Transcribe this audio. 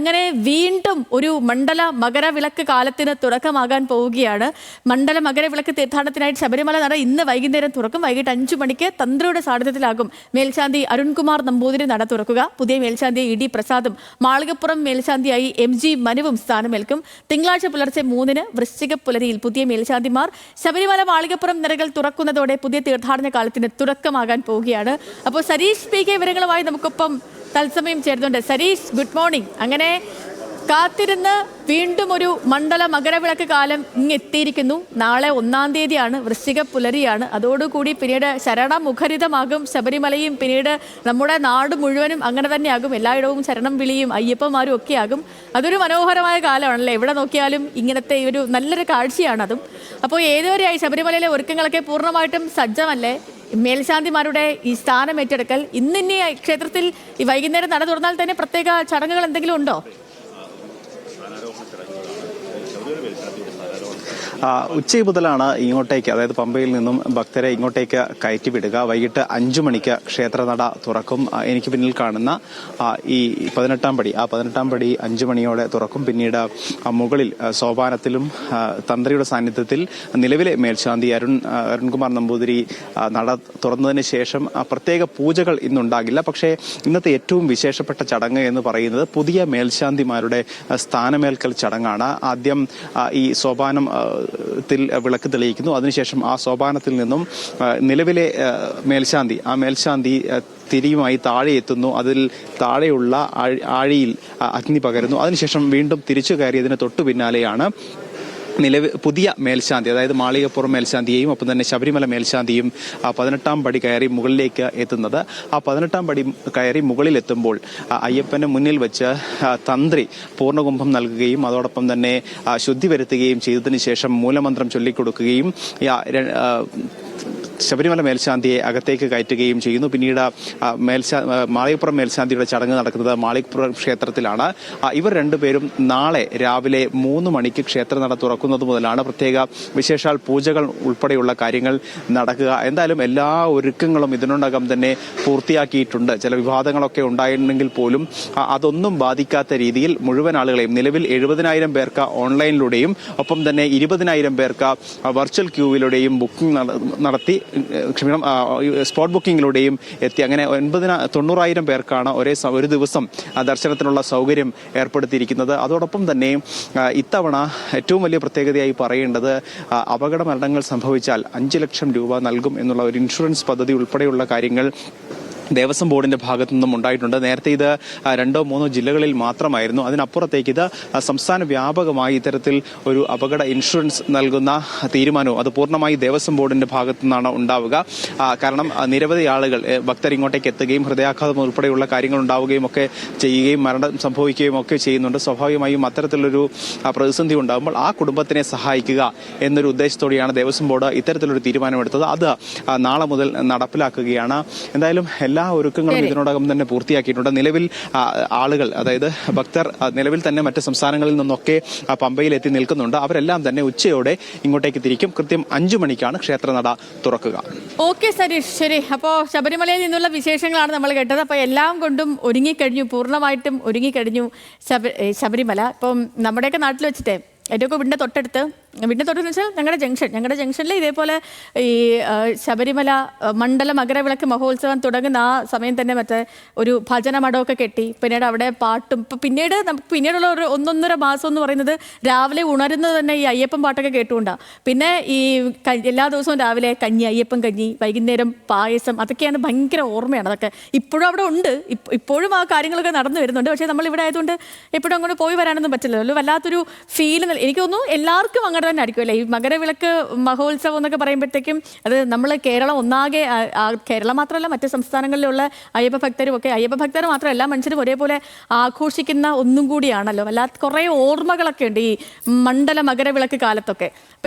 അങ്ങനെ വീണ്ടും ഒരു മണ്ഡല മകരവിളക്ക് കാലത്തിന് തുടക്കമാകാൻ പോവുകയാണ്. മണ്ഡല മകരവിളക്ക് തീർത്ഥാടനത്തിനായിട്ട് ശബരിമല നട ഇന്ന് വൈകുന്നേരം തുറക്കും. വൈകിട്ട് 5 മണിക്ക് തന്ത്രിയുടെ സാന്നിധ്യത്തിലാകും മേൽശാന്തി അരുൺകുമാർ നമ്പൂതിരി നട തുറക്കുക. പുതിയ മേൽശാന്തി ഇ ഡി പ്രസാദും മാളികപ്പുറം മേൽശാന്തിയായി MG മനുവും സ്ഥാനമേൽക്കും. തിങ്കളാഴ്ച പുലർച്ചെ 3-ന് വൃശ്ചിക പുലരിയിൽ പുതിയ മേൽശാന്തിമാർ. ശബരിമല മാളികപ്പുറം നിരകൾ തുറക്കുന്നതോടെ പുതിയ തീർത്ഥാടന കാലത്തിന് തുടക്കമാകാൻ പോവുകയാണ്. അപ്പോൾ സരീഷ് PK വിവരങ്ങളുമായി നമുക്കൊപ്പം തത്സമയം ചേർന്നുണ്ട്. Sareesh, good morning. അങ്ങനെ കാത്തിരുന്ന് വീണ്ടും ഒരു മണ്ഡല മകരവിളക്ക് കാലം ഇങ്ങെത്തിയിരിക്കുന്നു. നാളെ 1-ാം തീയതിയാണ്, വൃശ്ചിക പുലരിയാണ്. അതോടുകൂടി പിന്നീട് ശരണമുഖരിതമാകും ശബരിമലയും. പിന്നീട് നമ്മുടെ നാട് മുഴുവനും അങ്ങനെ തന്നെയാകും. എല്ലായിടവും ശരണം വിളിയും അയ്യപ്പന്മാരും ഒക്കെ ആകും. അതൊരു മനോഹരമായ കാലമാണല്ലേ. എവിടെ നോക്കിയാലും ഇങ്ങനത്തെ ഒരു നല്ലൊരു കാഴ്ചയാണതും. അപ്പോൾ ഏതുവരെയായി ശബരിമലയിലെ ഒരുക്കങ്ങളൊക്കെ പൂർണ്ണമായിട്ടും സജ്ജമല്ലേ? മേൽശാന്തിമാരുടെ ഈ സ്ഥാനം ഏറ്റെടുക്കൽ ഇന്നിനി ക്ഷേത്രത്തിൽ ഈ വൈകുന്നേരം നട തുറന്നാൽ തന്നെ പ്രത്യേക ചടങ്ങുകൾ എന്തെങ്കിലും ഉണ്ടോ? ഉച്ച മുതലാണ് ഇങ്ങോട്ടേക്ക്, അതായത് പമ്പയിൽ നിന്നും ഭക്തരെ ഇങ്ങോട്ടേക്ക് കയറ്റിവിടുക. വൈകിട്ട് 5 മണിക്ക് ക്ഷേത്രനട തുറക്കും. എനിക്ക് പിന്നിൽ കാണുന്ന ഈ 18-ാം പടി, ആ 18-ാം പടി 5 മണിയോടെ തുറക്കും. പിന്നീട് മുകളിൽ സോപാനത്തിലും തന്ത്രിയുടെ സാന്നിധ്യത്തിൽ നിലവിലെ മേൽശാന്തി അരുൺകുമാർ നമ്പൂതിരി നട തുറന്നതിന് ശേഷം പ്രത്യേക പൂജകൾ ഇന്നുണ്ടാകില്ല. പക്ഷേ ഇന്നത്തെ ഏറ്റവും വിശേഷപ്പെട്ട ചടങ്ങ് എന്ന് പറയുന്നത് പുതിയ മേൽശാന്തിമാരുടെ സ്ഥാനമേൽക്കൽ ചടങ്ങാണ്. ആദ്യം ഈ സോപാനം വിളക്ക് തെളിയിക്കുന്നു. അതിനുശേഷം ആ സോപാനത്തിൽ നിന്നും നിലവിലെ മേൽശാന്തി തിരിയുമായി താഴെ എത്തുന്നു. അതിൽ താഴെയുള്ള ആഴിയിൽ അഗ്നി പകരുന്നു. അതിനുശേഷം വീണ്ടും തിരിച്ചു കയറിയതിന് തൊട്ടു പിന്നാലെയാണ് പുതിയ മേൽശാന്തി, അതായത് മാളികപ്പുറം മേൽശാന്തിയെയും ഒപ്പം തന്നെ ശബരിമല മേൽശാന്തിയും 18-ാം പടി കയറി മുകളിലേക്ക് എത്തുന്നത്. ആ 18-ാം പടി കയറി മുകളിലെത്തുമ്പോൾ അയ്യപ്പന് മുന്നിൽ വെച്ച് തന്ത്രി പൂർണ്ണകുംഭം നൽകുകയും അതോടൊപ്പം തന്നെ ശുദ്ധി വരുത്തുകയും ചെയ്തതിനു ശേഷം മൂലമന്ത്രം ചൊല്ലിക്കൊടുക്കുകയും ശബരിമല മേൽശാന്തിയെ അകത്തേക്ക് കയറ്റുകയും ചെയ്യുന്നു. പിന്നീട് മാളികപ്പുറം മേൽശാന്തിയുടെ ചടങ്ങ് നടക്കുന്നത് മാളികപ്പുറം ക്ഷേത്രത്തിലാണ്. ഇവർ രണ്ടുപേരും നാളെ രാവിലെ 3 മണിക്ക് ക്ഷേത്രനട തുറക്കുന്നത് മുതലാണ് പ്രത്യേക വിശേഷാൽ പൂജകൾ ഉൾപ്പെടെയുള്ള കാര്യങ്ങൾ നടക്കുക. എന്തായാലും എല്ലാ ഒരുക്കങ്ങളും ഇതിനോടകം തന്നെ പൂർത്തിയാക്കിയിട്ടുണ്ട്. ചില വിവാദങ്ങളൊക്കെ ഉണ്ടായിരുന്നെങ്കിൽ പോലും അതൊന്നും ബാധിക്കാത്ത രീതിയിൽ മുഴുവൻ ആളുകളെയും, നിലവിൽ 70,000 പേർക്ക് ഓൺലൈനിലൂടെയും ഒപ്പം തന്നെ 20,000 പേർക്ക് വെർച്വൽ ക്യൂവിലൂടെയും ബുക്കിംഗ് നടത്തി, സ്പോട്ട് ബുക്കിങ്ങിലൂടെയും എത്തി. അങ്ങനെ 90,000 പേർക്കാണ് ഒരു ദിവസം ദർശനത്തിനുള്ള സൗകര്യം ഏർപ്പെടുത്തിയിരിക്കുന്നത്. അതോടൊപ്പം തന്നെ ഇത്തവണ ഏറ്റവും വലിയ പ്രത്യേകതയായി പറയേണ്ടത് അപകട മരണങ്ങൾ സംഭവിച്ചാൽ 5 ലക്ഷം രൂപ നൽകും എന്നുള്ള ഒരു ഇൻഷുറൻസ് പദ്ധതി ഉൾപ്പെടെയുള്ള കാര്യങ്ങൾ ദേവസ്വം ബോർഡിന്റെ ഭാഗത്തു നിന്നും ഉണ്ടായിട്ടുണ്ട്. നേരത്തെ ഇത് 2-3 ജില്ലകളിൽ മാത്രമായിരുന്നു. അതിനപ്പുറത്തേക്ക് ഇത് സംസ്ഥാന വ്യാപകമായി ഇത്തരത്തിൽ ഒരു അപകട ഇൻഷുറൻസ് നൽകുന്ന തീരുമാനവും അത് പൂർണ്ണമായി ദേവസ്വം ബോർഡിന്റെ ഭാഗത്തു നിന്നാണ് ഉണ്ടാവുക. കാരണം നിരവധി ആളുകൾ ഭക്തർ ഇങ്ങോട്ടേക്ക് എത്തുകയും ഹൃദയാഘാതം ഉൾപ്പെടെയുള്ള കാര്യങ്ങൾ ഉണ്ടാവുകയും ഒക്കെ ചെയ്യുകയും മരണം സംഭവിക്കുകയും ഒക്കെ ചെയ്യുന്നുണ്ട്. സ്വാഭാവികമായും അത്തരത്തിലൊരു പ്രതിസന്ധി ഉണ്ടാകുമ്പോൾ ആ കുടുംബത്തിനെ സഹായിക്കുക എന്നൊരു ഉദ്ദേശത്തോടെയാണ് ദേവസ്വം ബോർഡ് ഇത്തരത്തിലൊരു തീരുമാനമെടുത്തത്. അത് നാളെ മുതൽ നടപ്പിലാക്കുകയാണ്. എന്തായാലും എല്ലാ ഒരുക്കങ്ങളും ഇതിനോടകം തന്നെ പൂർത്തിയാക്കിയിട്ടുണ്ട്. നിലവിൽ ആളുകൾ, അതായത് ഭക്തർ നിലവിൽ തന്നെ മറ്റ് സംസ്ഥാനങ്ങളിൽ നിന്നൊക്കെ പമ്പയിൽ എത്തി നിൽക്കുന്നുണ്ട്. അവരെല്ലാം തന്നെ ഉച്ചയോടെ ഇങ്ങോട്ടേക്ക് തിരിക്കും. കൃത്യം 5 മണിക്കാണ് ക്ഷേത്രനട തുറക്കുക. ഓക്കെ സരീഷ്, ശരി. അപ്പോൾ ശബരിമലയിൽ നിന്നുള്ള വിശേഷങ്ങളാണ് നമ്മൾ കേട്ടത്. അപ്പോൾ എല്ലാം കൊണ്ടും ഒരുങ്ങിക്കഴിഞ്ഞു, പൂർണ്ണമായിട്ടും ഒരുങ്ങിക്കഴിഞ്ഞു ശബരിമല. ഇപ്പം നമ്മുടെയൊക്കെ നാട്ടിൽ വെച്ചിട്ട് ഏറ്റവും വീടിൻ്റെ തൊട്ടടുത്ത് വെച്ചാൽ ഞങ്ങളുടെ ജംഗ്ഷനിൽ ഇതേപോലെ ഈ ശബരിമല മണ്ഡല മകരവിളക്ക് മഹോത്സവം തുടങ്ങുന്ന ആ സമയം തന്നെ മറ്റേ ഒരു ഭജന മഠമൊക്കെ കെട്ടി, പിന്നീട് അവിടെ പാട്ടും, പിന്നീടുള്ള ഒരു 1-1.5 മാസം എന്ന് പറയുന്നത് രാവിലെ ഉണരുന്നത് തന്നെ ഈ അയ്യപ്പൻ പാട്ടൊക്കെ കേട്ടുകൊണ്ടാണ്. പിന്നെ ഈ എല്ലാ ദിവസവും രാവിലെ കഞ്ഞി, അയ്യപ്പൻ കഞ്ഞി, വൈകുന്നേരം പായസം, അതൊക്കെയാണ് ഭയങ്കര ഓർമ്മയാണ്. അതൊക്കെ ഇപ്പോഴും അവിടെ ഉണ്ട്, ഇപ്പോഴും ആ കാര്യങ്ങളൊക്കെ നടന്നു വരുന്നുണ്ട്. പക്ഷേ നമ്മളിവിടെ ആയതുകൊണ്ട് എപ്പോഴും അങ്ങോട്ട് പോയി വരാനൊന്നും പറ്റില്ലല്ലോ. വല്ലാത്തൊരു ഫീൽ എനിക്ക് തോന്നുന്നു എല്ലാവർക്കും അങ്ങനെ തന്നെ ആയിരിക്കും അല്ലേ. ഈ മകരവിളക്ക് മഹോത്സവം എന്നൊക്കെ പറയുമ്പോഴത്തേക്കും അത് നമ്മൾ കേരളം ഒന്നാകെ, കേരളം മാത്രമല്ല മറ്റ് സംസ്ഥാനങ്ങളിലുള്ള അയ്യപ്പ ഭക്തർ മാത്രമല്ല മനുഷ്യരും ഒരേപോലെ ആഘോഷിക്കുന്ന ഒന്നും കൂടിയാണല്ലോ. വല്ലാത്ത കുറേ ഓർമ്മകളൊക്കെ ഉണ്ട് ഈ മണ്ഡല മകരവിളക്ക് കാലത്തൊക്കെ.